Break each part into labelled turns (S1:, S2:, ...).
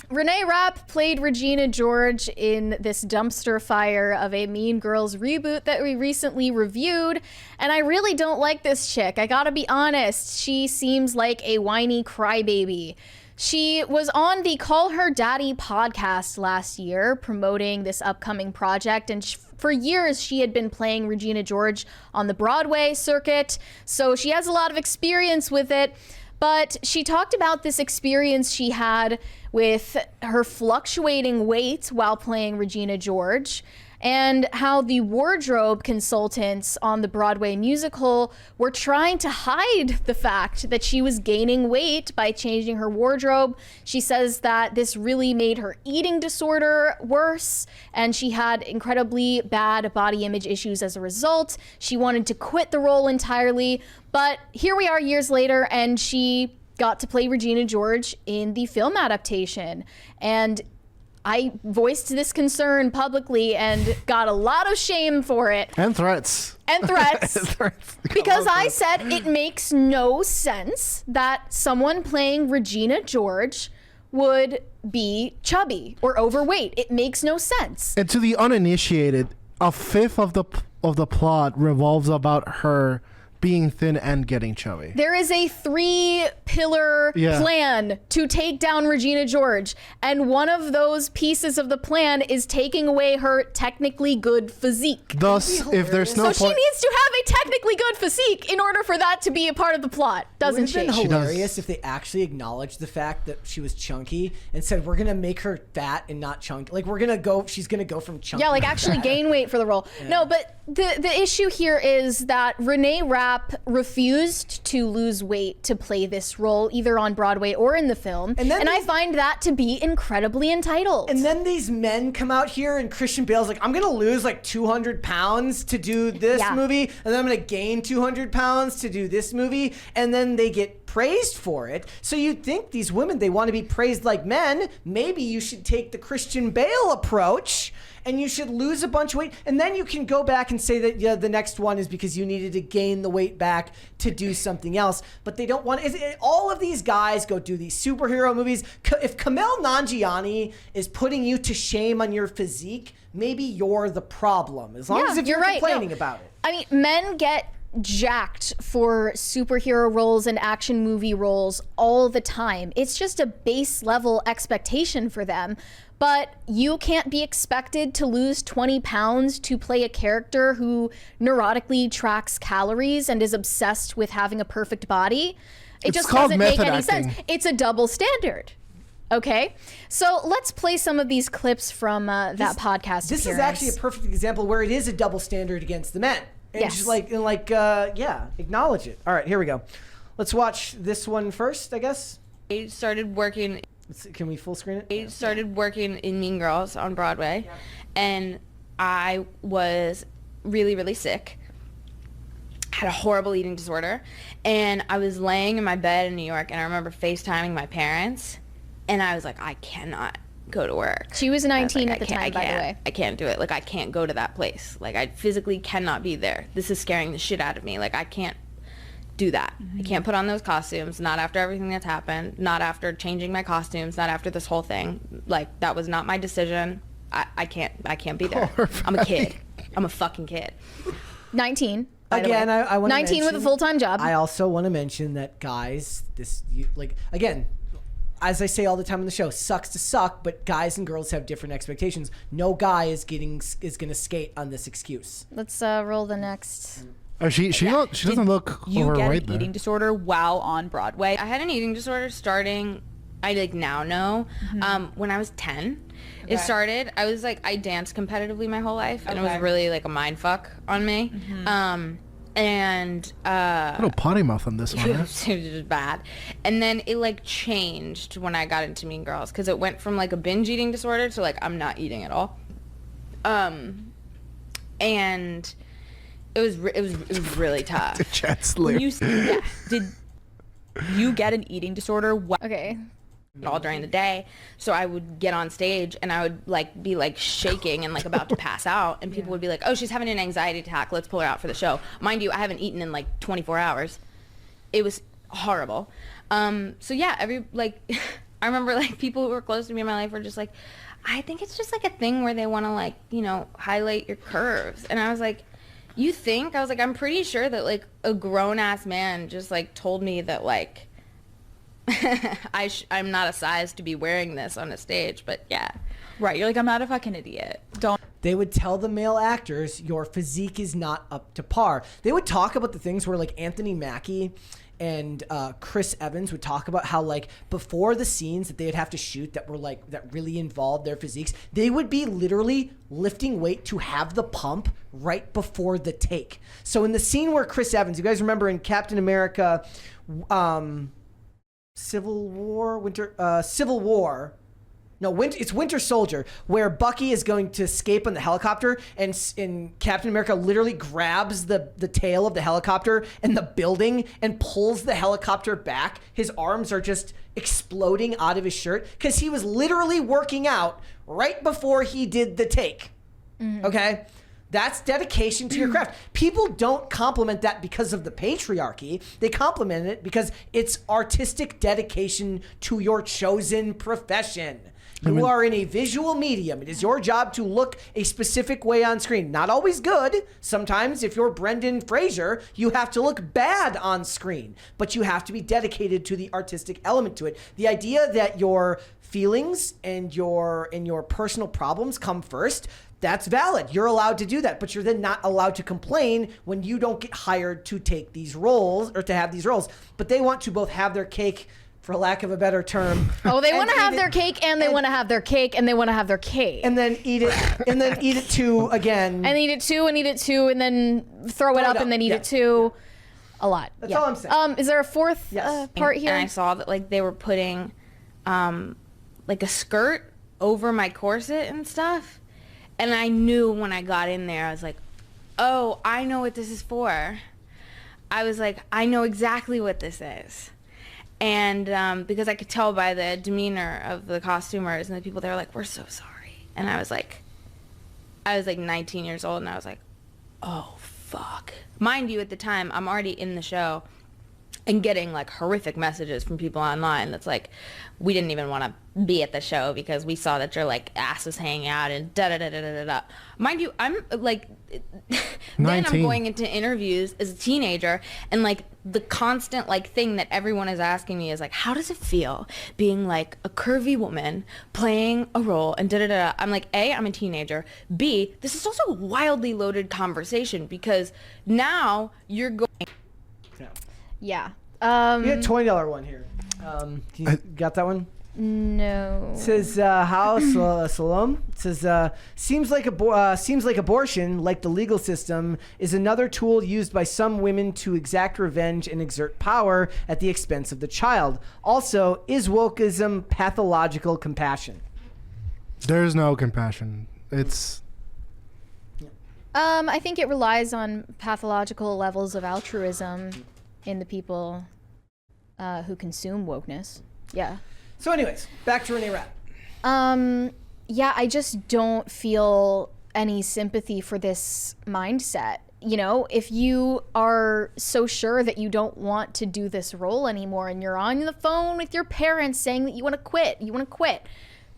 S1: Rene Rapp played Regina George in this dumpster fire of a Mean Girls reboot that we recently reviewed, and I really don't like this chick. I gotta be honest, she seems like a whiny crybaby. She was on the Call Her Daddy podcast last year promoting this upcoming project, and for years she had been playing Regina George on the Broadway circuit, so she has a lot of experience with it. But she talked about this experience she had with her fluctuating weight while playing Regina George, and how the wardrobe consultants on the Broadway musical were trying to hide the fact that she was gaining weight by changing her wardrobe. She says that this really made her eating disorder worse, and she had incredibly bad body image issues as a result. She wanted to quit the role entirely, but here we are years later, and she got to play Regina George in the film adaptation. And I voiced this concern publicly and got a lot of shame for it.
S2: And threats.
S1: Because I said it makes no sense that someone playing Regina George would be chubby or overweight. It makes no sense.
S2: And to the uninitiated, a fifth of the plot revolves about her being thin and getting chubby.
S1: There is a 3-pillar plan to take down Regina George, and one of those pieces of the plan is taking away her technically good physique.
S2: Thus, if there's no point,
S1: she needs to have a technically good physique in order for that to be a part of the plot, doesn't she?
S3: It would have been hilarious if they actually acknowledged the fact that she was chunky and said, we're gonna make her fat and not chunky. Like, she's gonna go from chunky.
S1: Yeah, like actually gain weight for the role. Yeah. No, but the issue here is that Rene Rapp refused to lose weight to play this role, either on Broadway or in the film. And I find that to be incredibly entitled.
S3: And then these men come out here, and Christian Bale's like, I'm gonna lose like 200 pounds to do this movie, and then I'm gonna gain 200 pounds to do this movie, and then they get praised for it. So you'd think these women, they want to be praised like men. Maybe you should take the Christian Bale approach, and you should lose a bunch of weight, and then you can go back and say that the next one is because you needed to gain the weight back to do something else. But they don't want all of these guys go do these superhero movies. If Kumail Nanjiani is putting you to shame on your physique, maybe you're the problem, as long as if you're complaining about it.
S1: I mean, men get jacked for superhero roles and action movie roles all the time. It's just a base level expectation for them. But you can't be expected to lose 20 pounds to play a character who neurotically tracks calories and is obsessed with having a perfect body. It just doesn't make any sense. It's a double standard. Okay, so let's play some of these clips from that podcast.
S3: This is actually a perfect example where it is a double standard against the men. And just acknowledge it. All right, here we go. Let's watch this one first, I guess.
S4: I started working.
S3: Can we full screen it?
S4: I started working in Mean Girls on Broadway, and I was really, really sick. Had a horrible eating disorder, and I was laying in my bed in New York, and I remember FaceTiming my parents, and I was like, I cannot go to work.
S1: She was 19 at the time, by the way.
S4: I can't do it. Like, I can't go to that place. Like, I physically cannot be there. This is scaring the shit out of me. Like, I can't do that. I can't put on those costumes, not after everything that's happened, not after changing my costumes, not after this whole thing. Like, that was not my decision. I can't be there. I'm a kid. I'm a fucking kid.
S1: 19.
S3: Again, I want to
S1: 19 with a full-time job.
S3: I also want to mention that, guys, again, as I say all the time on the show, sucks to suck, but guys and girls have different expectations. No guy is going to skate on this excuse.
S1: Let's roll the next.
S2: Oh, she doesn't look overweight.
S5: You get an
S2: there.
S5: eating disorder while on Broadway?
S4: I had an eating disorder starting, I now know, when I was 10. Okay. It started, I danced competitively my whole life, and it was really a mind fuck on me. And
S2: little potty mouth on this one.
S4: It was just bad. And then it changed when I got into Mean Girls, because it went from a binge eating disorder to I'm not eating at all. And it was really tough.
S2: The chat slip.
S5: Did you get an eating disorder?
S1: Okay.
S4: All during the day, so I would get on stage and I would be shaking and about to pass out, and people would be like, oh, she's having an anxiety attack, let's pull her out for the show. Mind you, I haven't eaten in 24 hours. It was horrible. So yeah, I remember like people who were close to me in my life were just like, I think it's just like a thing where they want to like, you know, highlight your curves. And I was like, you think? I was like, I'm pretty sure that like a grown ass man just like told me that like I'm not a size to be wearing this on a stage, but yeah.
S5: Right, you're like, I'm not a fucking idiot. Don't.
S3: They would tell the male actors, your physique is not up to par. They would talk about the things where like Anthony Mackie and Chris Evans would talk about how like before the scenes that they'd have to shoot that were like that really involved their physiques, they would be literally lifting weight to have the pump right before the take. So in the scene where Chris Evans, you guys remember in Captain America, Civil War, it's Winter Soldier, where Bucky is going to escape on the helicopter, and Captain America literally grabs the tail of the helicopter and the building and pulls the helicopter back. His arms are just exploding out of his shirt because he was literally working out right before he did the take. Okay? That's dedication to your craft. People don't compliment that because of the patriarchy. They compliment it because it's artistic dedication to your chosen profession. You are in a visual medium. It is your job to look a specific way on screen. Not always good. Sometimes if you're Brendan Fraser, you have to look bad on screen. But you have to be dedicated to the artistic element to it. The idea that your feelings and your personal problems come first, that's valid. You're allowed to do that, but you're then not allowed to complain when you don't get hired to take these roles or to have these roles. But they want to both have their cake, for lack of a better term.
S1: Oh, they want to have their cake, and they want to have their cake, and they want to have their cake.
S3: And then eat it, and then eat it too again.
S1: And eat it too, and eat it too, and then throw it up, and then eat it too. A lot.
S3: That's all I'm saying.
S1: Is there a fourth part here?
S4: And I saw that like they were putting like a skirt over my corset and stuff. And I knew when I got in there, I was like, oh, I know what this is for. I was like, I know exactly what this is. And because I could tell by the demeanor of the costumers and the people, they were like, we're so sorry. And I was like 19 years old, and I was like, oh, fuck. Mind you, at the time, I'm already in the show and getting like horrific messages from people online that's like, we didn't even want to be at the show because we saw that your like ass was hanging out and da da da da da da. Mind you, I'm like, then I'm going into interviews as a teenager, and like the constant like thing that everyone is asking me is like, how does it feel being like a curvy woman playing a role and da da da. I'm like, A, I'm a teenager. B, this is also a wildly loaded conversation because now you're going.
S1: Yeah.
S3: You had $20 one here. You got that one?
S1: No.
S3: It says Salom. It says seems like abortion, like the legal system, is another tool used by some women to exact revenge and exert power at the expense of the child. Also, is wokeism pathological compassion?
S2: There's no compassion. It's.
S1: I think it relies on pathological levels of altruism in the people who consume wokeness. Yeah.
S3: So anyways, back to Rene Rapp.
S1: Yeah, I just don't feel any sympathy for this mindset. You know, if you are so sure that you don't want to do this role anymore and you're on the phone with your parents saying that you want to quit,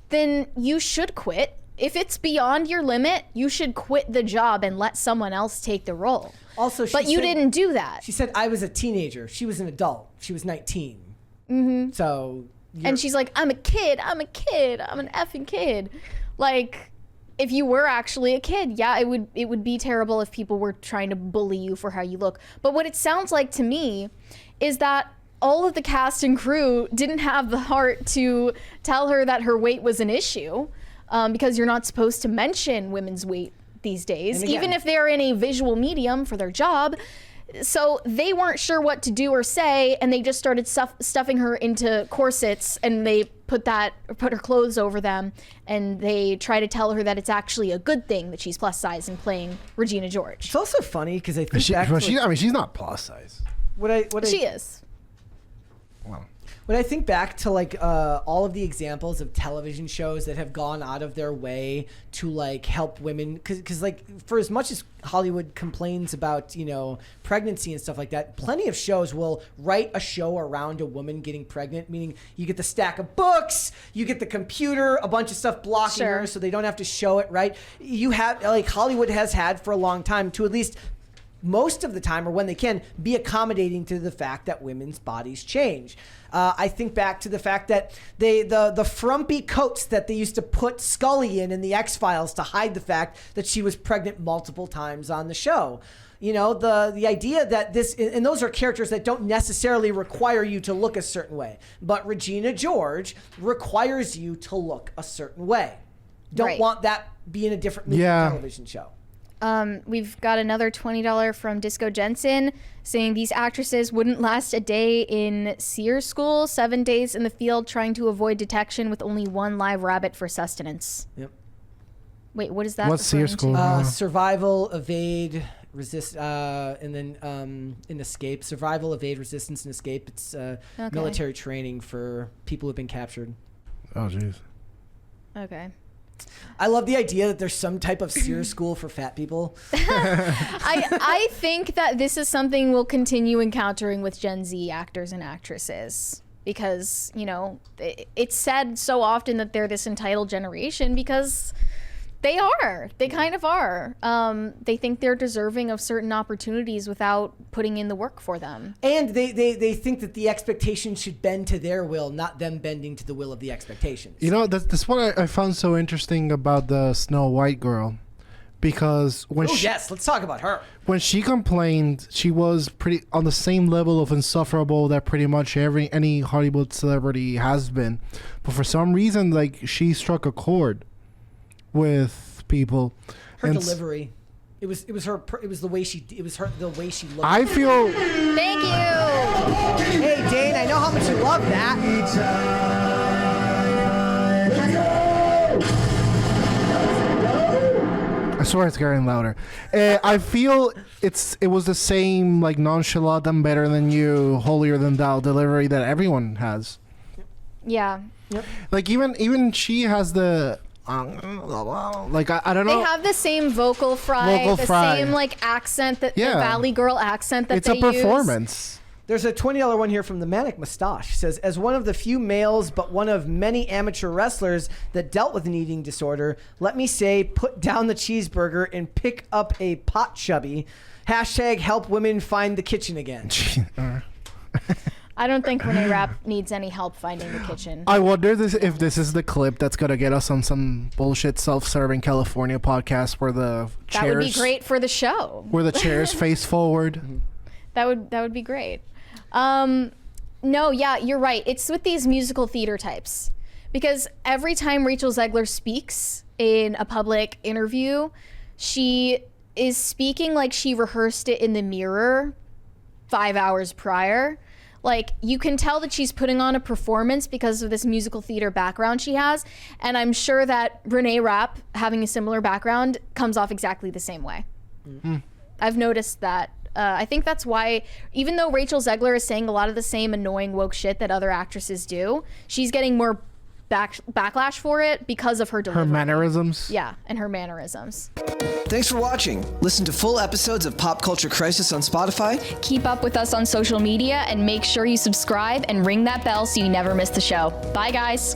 S1: then you should quit. If it's beyond your limit, you should quit the job and let someone else take the role.
S3: Also,
S1: but you didn't do that.
S3: She said, I was a teenager. She was an adult. She was 19. Mm-hmm. So...
S1: And she's like, I'm a kid, I'm an effing kid. Like, if you were actually a kid, yeah, it would be terrible if people were trying to bully you for how you look. But what it sounds like to me is that all of the cast and crew didn't have the heart to tell her that her weight was an issue, because you're not supposed to mention women's weight these days, even if they're in a visual medium for their job. So they weren't sure what to do or say, and they just started stuffing her into corsets, and they put her clothes over them, and they try to tell her that it's actually a good thing that she's plus size and playing Regina George.
S3: It's also funny because I think
S2: she's not plus size.
S3: She
S1: is.
S3: Well, When I think back to like all of the examples of television shows that have gone out of their way to like help women, because like for as much as Hollywood complains about, you know, pregnancy and stuff like that, plenty of shows will write a show around a woman getting pregnant, meaning you get the stack of books, you get the computer, a bunch of stuff blocking her so they don't have to show it, right? You have, like Hollywood has had for a long time to at least most of the time, or when they can, be accommodating to the fact that women's bodies change. I think back to the fact that the frumpy coats that they used to put Scully in the X-Files to hide the fact that she was pregnant multiple times on the show. You know, the idea that this, and those are characters that don't necessarily require you to look a certain way, but Regina George requires you to look a certain way. Don't want that being a different movie or television show.
S1: We've got another $20 from Disco Jensen saying these actresses wouldn't last a day in SEER school, 7 days in the field trying to avoid detection with only one live rabbit for sustenance.
S3: Yep.
S1: Wait, what is that?
S2: What's SEER school?
S3: Survival, evade, resist, and then in escape. Survival, evade, resistance, and escape. It's military training for people who've been captured.
S2: Oh, jeez.
S1: Okay.
S3: I love the idea that there's some type of SEER school for fat people.
S1: I think that this is something we'll continue encountering with Gen Z actors and actresses because, you know, it's said so often that they're this entitled generation because they are. They kind of are. They think they're deserving of certain opportunities without putting in the work for them.
S3: And they think that the expectation should bend to their will, not them bending to the will of the expectations.
S2: You know, that's what I found so interesting about the Snow White girl. Because when
S3: yes, let's talk about her.
S2: When she complained, she was pretty on the same level of insufferable that pretty much any Hollywood celebrity has been. But for some reason, like, she struck a chord with people.
S3: Her delivery, it was the way she looked.
S2: I feel.
S1: Thank you.
S3: Hey Dane, I know how much you love that.
S2: I swear it's getting louder. I feel it was the same like nonchalant and better than you, holier than thou delivery that everyone has.
S1: Yeah.
S3: Yep.
S2: Like even she has the. Like I don't know.
S1: They have the same vocal fry, same like accent that the Valley Girl accent that they use.
S2: It's a performance.
S3: There's a $20 one here from the Manic Mustache. It says, as one of the few males but one of many amateur wrestlers that dealt with an eating disorder, let me say, put down the cheeseburger and pick up a pot chubby. Hashtag help women find the kitchen again.
S1: I don't think Rene Rapp needs any help finding the kitchen.
S2: I wonder if this is the clip that's gonna get us on some bullshit self-serving California podcast where the chairs.
S1: That would be great for the show.
S2: Where the chairs face forward.
S1: That would be great. No, yeah, you're right. It's with these musical theater types. Because every time Rachel Zegler speaks in a public interview, she is speaking like she rehearsed it in the mirror 5 hours prior. Like, you can tell that she's putting on a performance because of this musical theater background she has. And I'm sure that Rene Rapp, having a similar background, comes off exactly the same way. Mm-hmm. I've noticed that. I think that's why, even though Rachel Zegler is saying a lot of the same annoying woke shit that other actresses do, she's getting more backlash for it because of her delivery.
S2: Her mannerisms?
S1: Yeah, and her mannerisms.
S6: Thanks for watching. Listen to full episodes of Pop Culture Crisis on Spotify.
S5: Keep up with us on social media and make sure you subscribe and ring that bell so you never miss the show. Bye, guys.